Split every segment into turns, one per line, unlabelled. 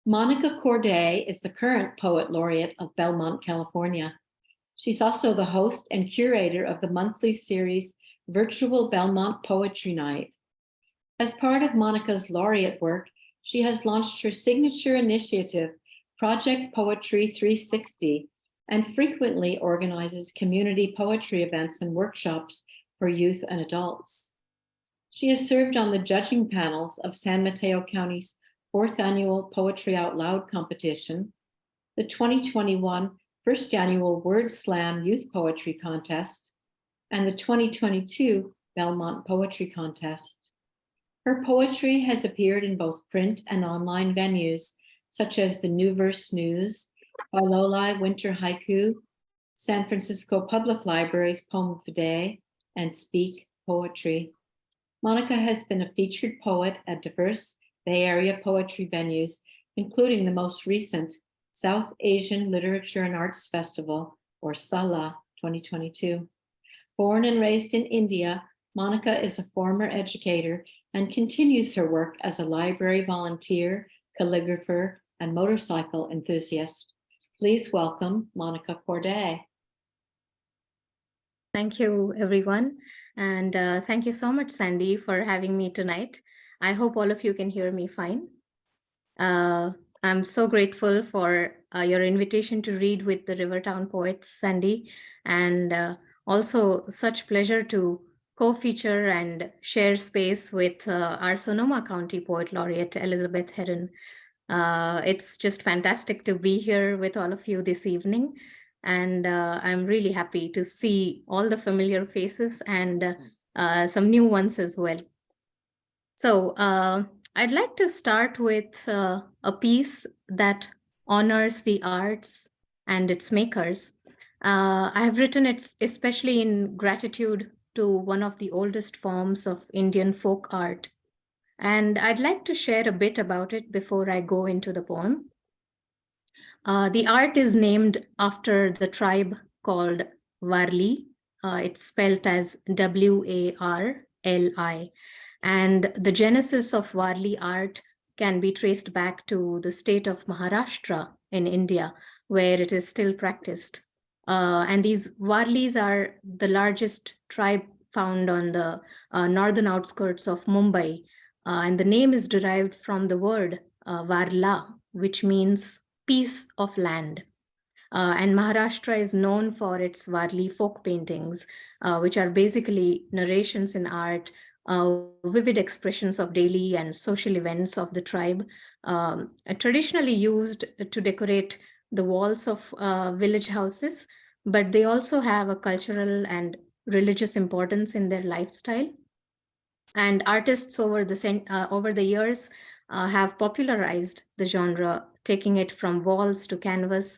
Monica Korde is the current Poet Laureate of Belmont, California. She's also the host and curator of the monthly series Virtual Belmont Poetry Night. As part of Monica's laureate work, she has launched her signature initiative, Project Poetry 360, and frequently organizes community poetry events and workshops for youth and adults. She has served on the judging panels of San Mateo County's 4th Annual Poetry Out Loud competition, the 2021 First Annual WordSlam Youth Poetry Contest, and the 2022 Belmont Poetry Contest. Her poetry has appeared in both print and online venues, such as the New Verse News, Filoli Winter Haiku, San Francisco Public Library's Poem of the Day, and Speak Poetry. Monica has been a featured poet at diverse Bay Area poetry venues, including the most recent South Asian Literature and Arts Festival, or SALA 2022. Born and raised in India, Monica is a former educator and continues her work as a library volunteer, calligrapher, and motorcycle enthusiast. Please welcome Monica Korde.
Thank you, everyone. And thank you so much, Sandy, for having me tonight. I hope all of you can hear me fine. I'm so grateful for your invitation to read with the Rivertown poets, Sandy, and also such pleasure to co-feature and share space with our Sonoma County Poet Laureate, Elizabeth Heron. It's just fantastic to be here with all of you this evening. And I'm really happy to see all the familiar faces and some new ones as well. So I'd like to start with a piece that honors the arts and its makers. I have written it especially in gratitude to one of the oldest forms of Indian folk art. And I'd like to share a bit about it before I go into the poem. The art is named after the tribe called Warli. It's spelled as W-A-R-L-I. And the genesis of Warli art can be traced back to the state of Maharashtra in India, where it is still practiced. And these Warlis are the largest tribe found on the northern outskirts of Mumbai. And the name is derived from the word Varla, which means piece of land. And Maharashtra is known for its Warli folk paintings, which are basically narrations in art, vivid expressions of daily and social events of the tribe, traditionally used to decorate the walls of village houses, but they also have a cultural and religious importance in their lifestyle. And artists over the years have popularized the genre, taking it from walls to canvas,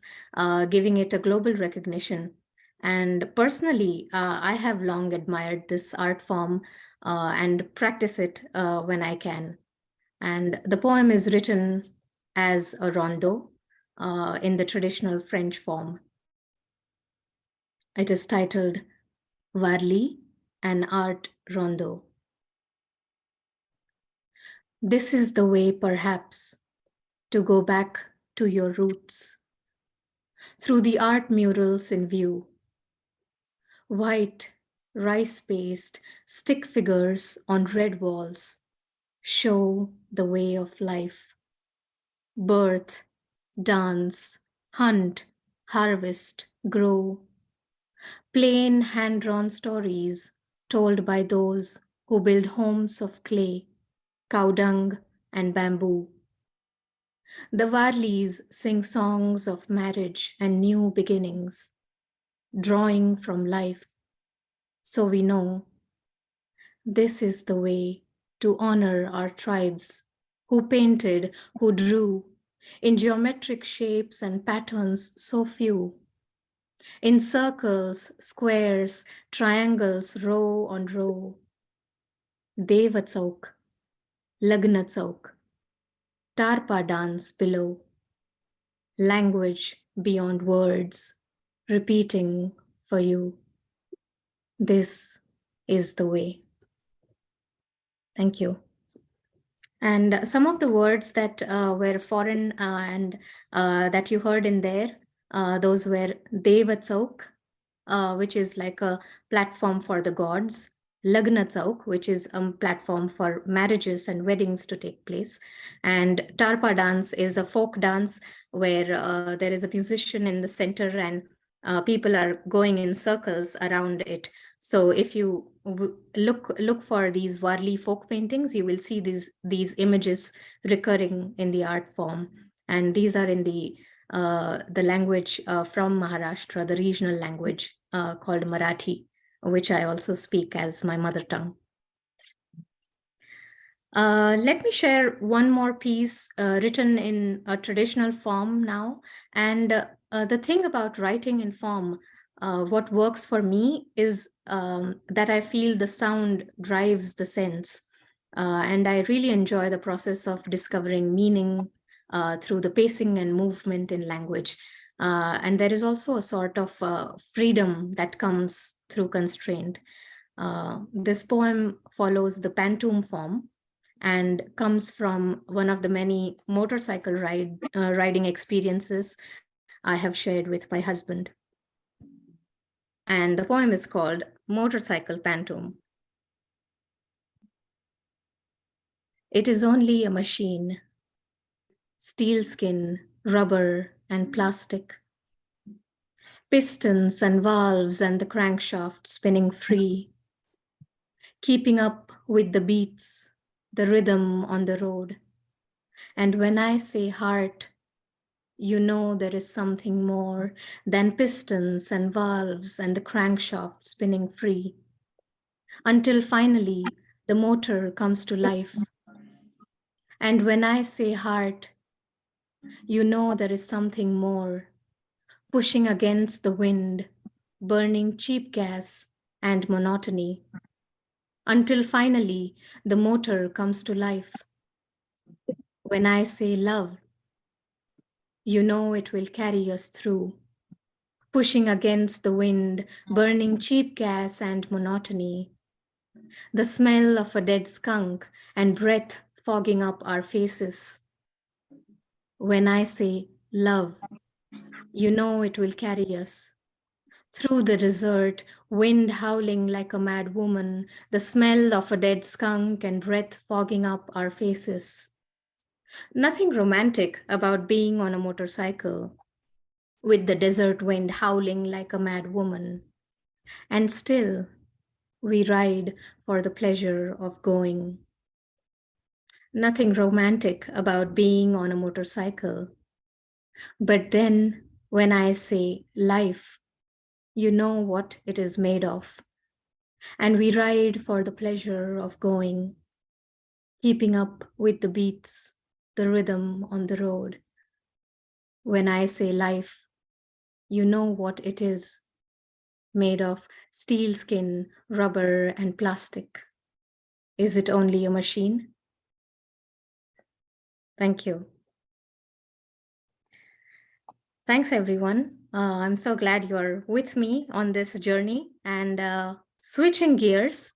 giving it a global recognition. And personally, I have long admired this art form and practice it when I can. And the poem is written as a rondo in the traditional French form. It is titled Warli, an Art Rondo. This is the way, perhaps, to go back to your roots, through the art murals in view. White, rice-paste stick figures on red walls show the way of life. Birth, dance, hunt, harvest, grow. Plain hand-drawn stories told by those who build homes of clay, cow dung, and bamboo. The Warlis sing songs of marriage and new beginnings, drawing from life. So we know this is the way to honor our tribes who painted, who drew in geometric shapes and patterns so few. In circles, squares, triangles, row on row. Deva Chauk, Lagna Chauk, Tarpa dance below. Language beyond words, repeating for you. This is the way. Thank you. And some of the words that were foreign and that you heard in there, those were Deva Chauk, which is like a platform for the gods, Lagna Chauk, which is a platform for marriages and weddings to take place. And Tarpa dance is a folk dance where there is a musician in the center and people are going in circles around it. So if you look for these Warli folk paintings, you will see these images recurring in the art form. And these are in the language from Maharashtra, the regional language called Marathi, which I also speak as my mother tongue. Let me share one more piece written in a traditional form now. And the thing about writing in form, what works for me is that I feel the sound drives the sense. And I really enjoy the process of discovering meaning through the pacing and movement in language. And there is also a sort of freedom that comes through constraint. This poem follows the pantoum form and comes from one of the many motorcycle riding experiences I have shared with my husband. And the poem is called Motorcycle Pantoum. It is only a machine, steel skin, rubber, and plastic, pistons and valves and the crankshaft spinning free, keeping up with the beats, the rhythm on the road. And when I say heart, you know there is something more than pistons and valves and the crankshaft spinning free. Until finally, the motor comes to life. And when I say heart, you know there is something more, pushing against the wind, burning cheap gas and monotony. Until finally, the motor comes to life. When I say love, you know it will carry us through, pushing against the wind, burning cheap gas and monotony. The smell of a dead skunk and breath fogging up our faces. When I say love, you know it will carry us through the desert, wind howling like a mad woman, the smell of a dead skunk and breath fogging up our faces. Nothing romantic about being on a motorcycle with the desert wind howling like a mad woman. And still, we ride for the pleasure of going. Nothing romantic about being on a motorcycle. But then, when I say life, you know what it is made of. And we ride for the pleasure of going, keeping up with the beats, the rhythm on the road. When I say life, you know what it is, made of steel skin, rubber, and plastic. Is it only a machine? Thank you. Thanks, everyone. I'm so glad you're with me on this journey. And switching gears,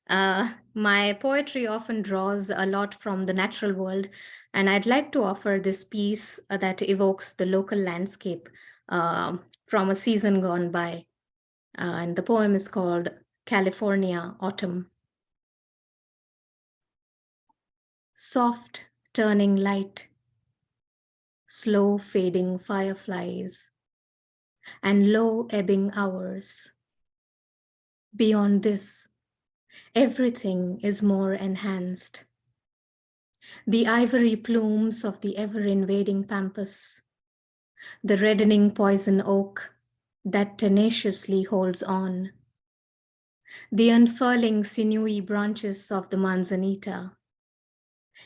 my poetry often draws a lot from the natural world, and I'd like to offer this piece that evokes the local landscape from a season gone by. And the poem is called California Autumn. Soft turning light, slow fading fireflies, and low ebbing hours. Beyond this, everything is more enhanced. The ivory plumes of the ever-invading pampas, the reddening poison oak that tenaciously holds on, the unfurling sinewy branches of the manzanita.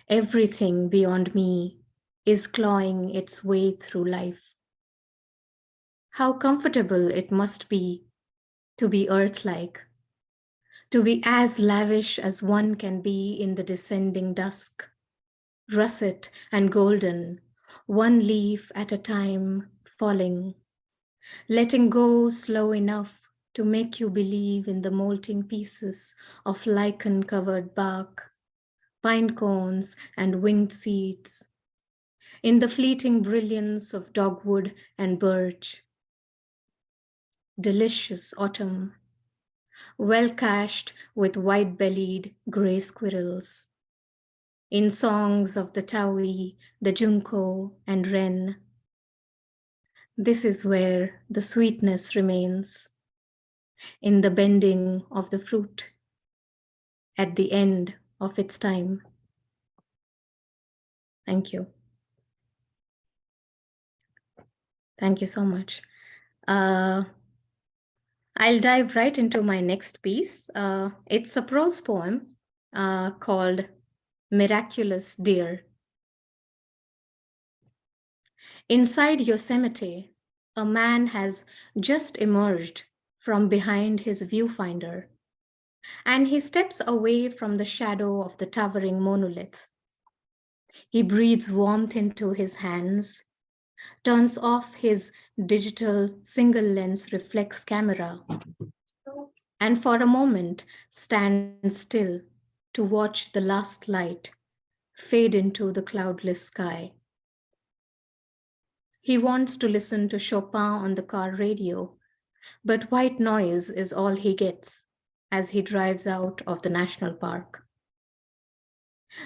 Everything beyond me is clawing its way through life. How comfortable it must be to be earth-like, to be as lavish as one can be in the descending dusk, russet and golden, one leaf at a time falling, letting go slow enough to make you believe in the molting pieces of lichen-covered bark, pine cones and winged seeds, in the fleeting brilliance of dogwood and birch. Delicious autumn, well cached with white-bellied gray squirrels, in songs of the tawi, the junco, and wren. This is where the sweetness remains, in the bending of the fruit, at the end of its time. Thank you. Thank you so much. I'll dive right into my next piece. It's a prose poem called Miraculous Deer. Inside Yosemite, a man has just emerged from behind his viewfinder, and he steps away from the shadow of the towering monolith. He breathes warmth into his hands, turns off his digital single-lens reflex camera, and for a moment stands still to watch the last light fade into the cloudless sky. He wants to listen to Chopin on the car radio, but white noise is all he gets as he drives out of the national park.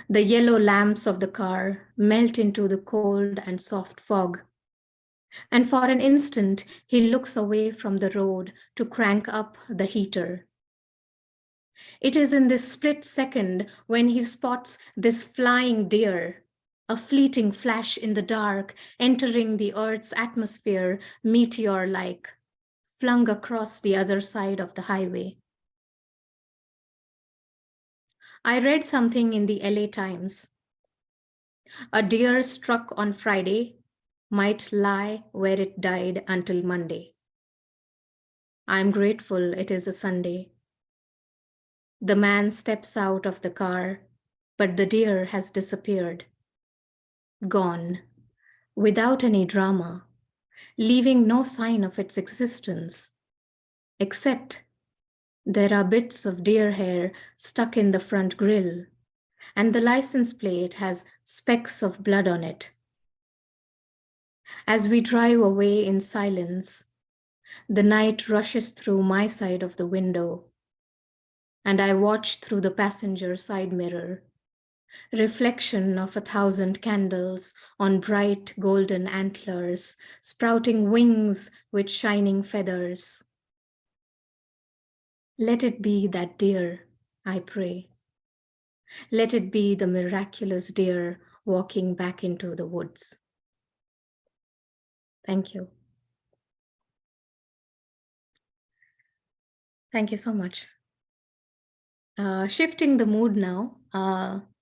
The yellow lamps of the car melt into the cold and soft fog, and for an instant he looks away from the road to crank up the heater. It is in this split second when he spots this flying deer, a fleeting flash in the dark, entering the Earth's atmosphere, meteor-like, flung across the other side of the highway. I read something in the LA Times. A deer struck on Friday might lie where it died until Monday. I'm grateful it is a Sunday. The man steps out of the car, but the deer has disappeared. Gone, without any drama, leaving no sign of its existence, except there are bits of deer hair stuck in the front grille, and the license plate has specks of blood on it. As we drive away in silence, the night rushes through my side of the window, and I watch through the passenger side mirror, reflection of 1,000 candles on bright golden antlers, sprouting wings with shining feathers. Let it be that deer, I pray. Let it be the miraculous deer walking back into the woods. Thank you. Thank you so much. Shifting the mood now.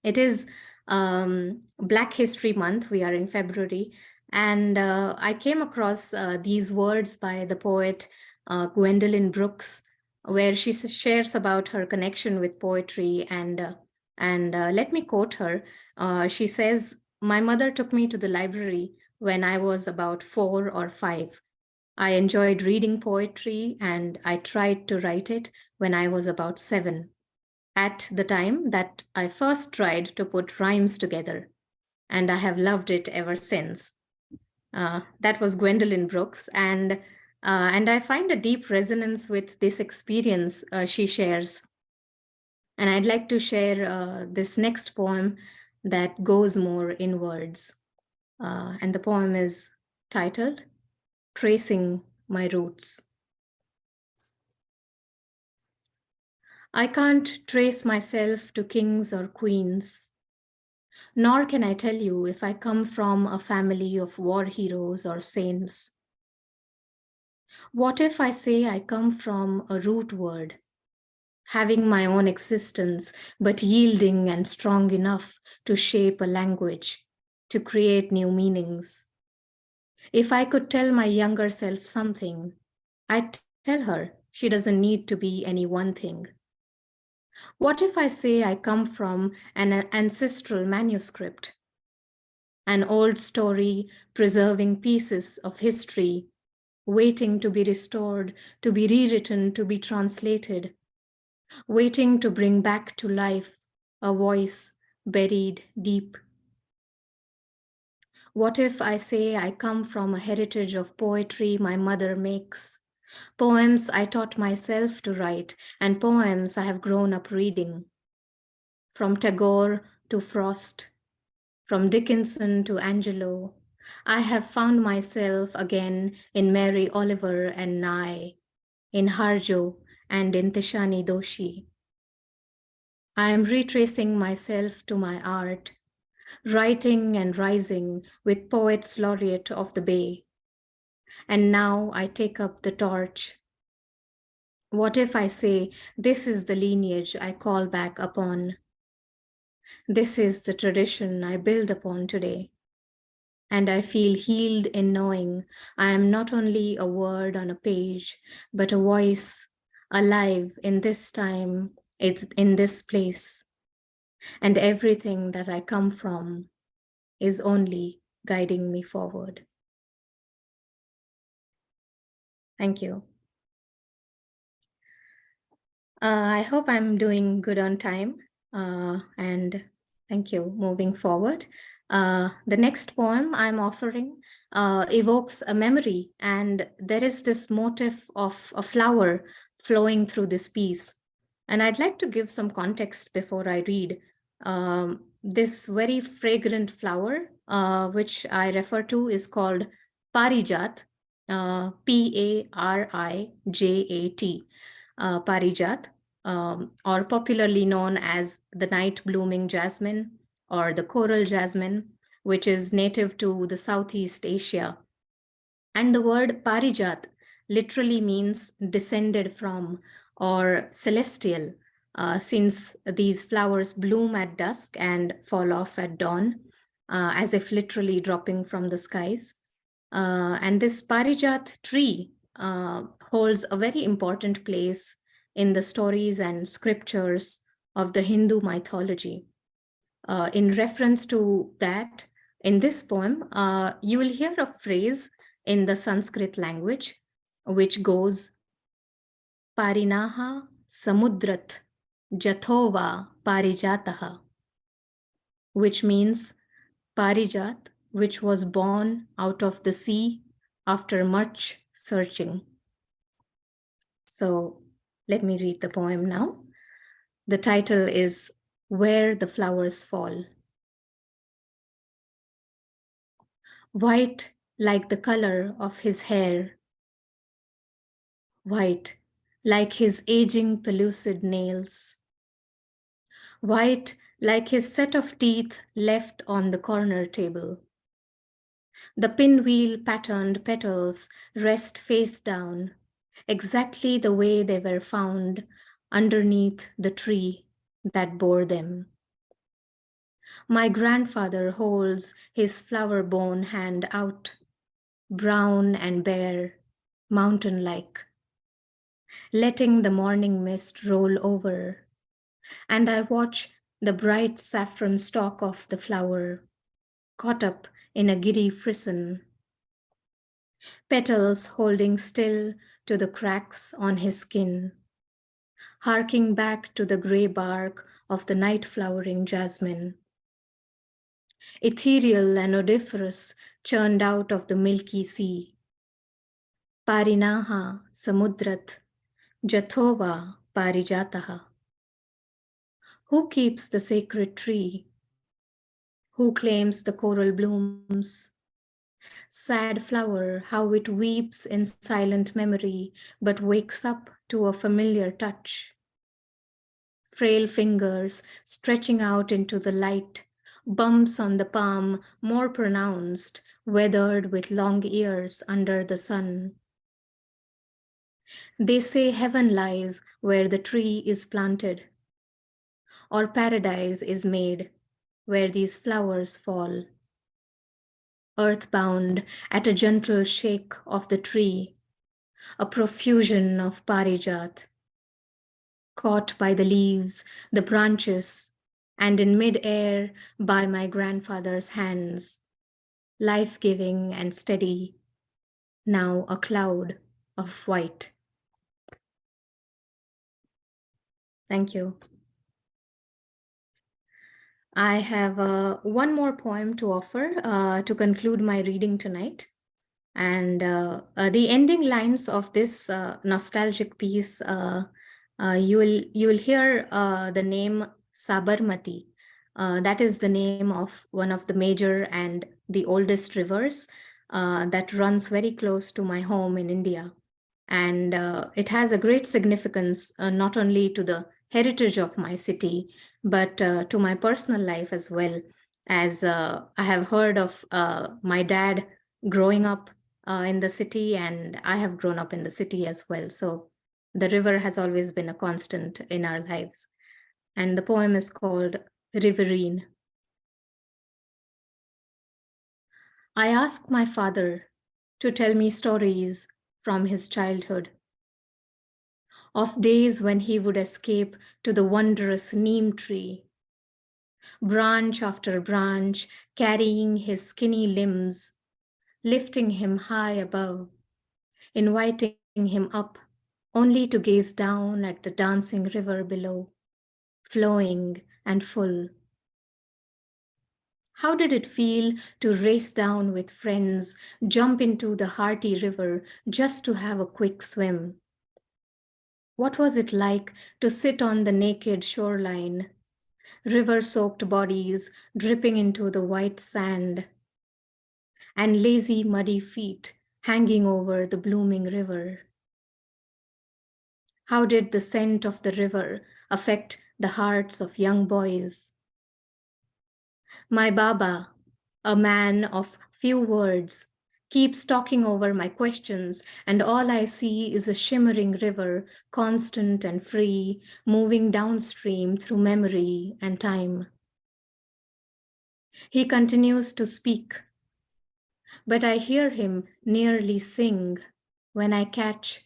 It is Black History Month. We are in February. And I came across these words by the poet Gwendolyn Brooks, where she shares about her connection with poetry. And let me quote her. She says, "My mother took me to the library when I was about 4 or 5. I enjoyed reading poetry, and I tried to write it when I was about 7. At the time that I first tried to put rhymes together, and I have loved it ever since." That was Gwendolyn Brooks, and I find a deep resonance with this experience she shares. And I'd like to share this next poem that goes more in words. And the poem is titled Tracing My Roots. I can't trace myself to kings or queens, nor can I tell you if I come from a family of war heroes or saints. What if I say I come from a root word, having my own existence, but yielding and strong enough to shape a language, to create new meanings? If I could tell my younger self something, I'd tell her she doesn't need to be any one thing. What if I say I come from an ancestral manuscript, an old story preserving pieces of history, waiting to be restored, to be rewritten, to be translated, waiting to bring back to life a voice buried deep. What if I say I come from a heritage of poetry my mother makes? Poems I taught myself to write, and poems I have grown up reading. From Tagore to Frost, from Dickinson to Angelo, I have found myself again in Mary Oliver and Nye, in Harjo and in Tishani Doshi. I am retracing myself to my art, writing and rising with Poets Laureate of the Bay. And now I take up the torch. What if I say, this is the lineage I call back upon? This is the tradition I build upon today. And I feel healed in knowing I am not only a word on a page, but a voice alive in this time, in this place. And everything that I come from is only guiding me forward. Thank you. I hope I'm doing good on time, and thank you. Moving forward, the next poem I'm offering evokes a memory, and there is this motif of a flower flowing through this piece. And I'd like to give some context before I read. This very fragrant flower, which I refer to, is called Parijat, Parijat. Parijat, or popularly known as the night blooming jasmine or the coral jasmine, which is native to the Southeast Asia. And the word Parijat literally means descended from or celestial, since these flowers bloom at dusk and fall off at dawn, as if literally dropping from the skies. And this Parijat tree holds a very important place in the stories and scriptures of the Hindu mythology. In reference to that, in this poem, you will hear a phrase in the Sanskrit language, which goes, Parinaha samudrat jathova parijataha, which means Parijat, which was born out of the sea after much searching. So let me read the poem now. The title is Where the Flowers Fall. White like the color of his hair, white like his aging pellucid nails, white like his set of teeth left on the corner table. The pinwheel patterned petals rest face down, exactly the way they were found underneath the tree that bore them. My grandfather holds his flower-borne hand out, brown and bare, mountain-like, letting the morning mist roll over, and I watch the bright saffron stalk of the flower, caught up in a giddy frisson, petals holding still to the cracks on his skin, harking back to the gray bark of the night-flowering jasmine, ethereal and odoriferous, churned out of the milky sea. Parinaha samudrat jathova parijataha. Who keeps the sacred tree? Who claims the coral blooms? Sad flower, how it weeps in silent memory, but wakes up to a familiar touch. Frail fingers stretching out into the light, bumps on the palm more pronounced, weathered with long years under the sun. They say heaven lies where the tree is planted, or paradise is made where these flowers fall. Earthbound at a gentle shake of the tree, a profusion of parijat, caught by the leaves, the branches, and in mid-air by my grandfather's hands, life-giving and steady, now a cloud of white. Thank you. I have one more poem to offer to conclude my reading tonight. And the ending lines of this nostalgic piece, you will hear the name Sabarmati. That is the name of one of the major and the oldest rivers that runs very close to my home in India. And it has a great significance, not only to the heritage of my city, but to my personal life as well, as I have heard of my dad growing up in the city, and I have grown up in the city as well. So the river has always been a constant in our lives. And the poem is called Riverine. I asked my father to tell me stories from his childhood, of days when he would escape to the wondrous neem tree, branch after branch, carrying his skinny limbs, lifting him high above, inviting him up, only to gaze down at the dancing river below, flowing and full. How did it feel to race down with friends, jump into the hearty river just to have a quick swim? What was it like to sit on the naked shoreline, river-soaked bodies dripping into the white sand, and lazy muddy feet hanging over the blooming river? How did the scent of the river affect the hearts of young boys? My Baba, a man of few words, keeps talking over my questions, and all I see is a shimmering river, constant and free, moving downstream through memory and time. He continues to speak, but I hear him nearly sing when I catch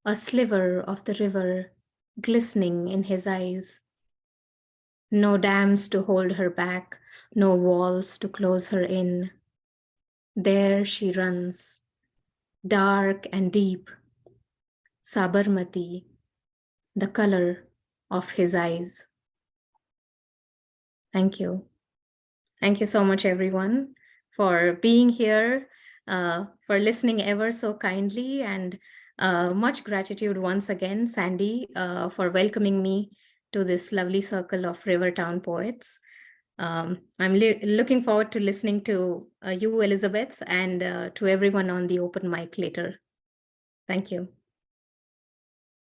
a sliver of the river glistening in his eyes. No dams to hold her back, no walls to close her in. There she runs, dark and deep, Sabarmati, the color of his eyes. Thank you. Thank you so much, everyone, for being here, for listening ever so kindly, and much gratitude once again, Sandy, for welcoming me to this lovely circle of Rivertown poets. I'm looking forward to listening to you, Elizabeth, and to everyone on the open mic later. Thank you.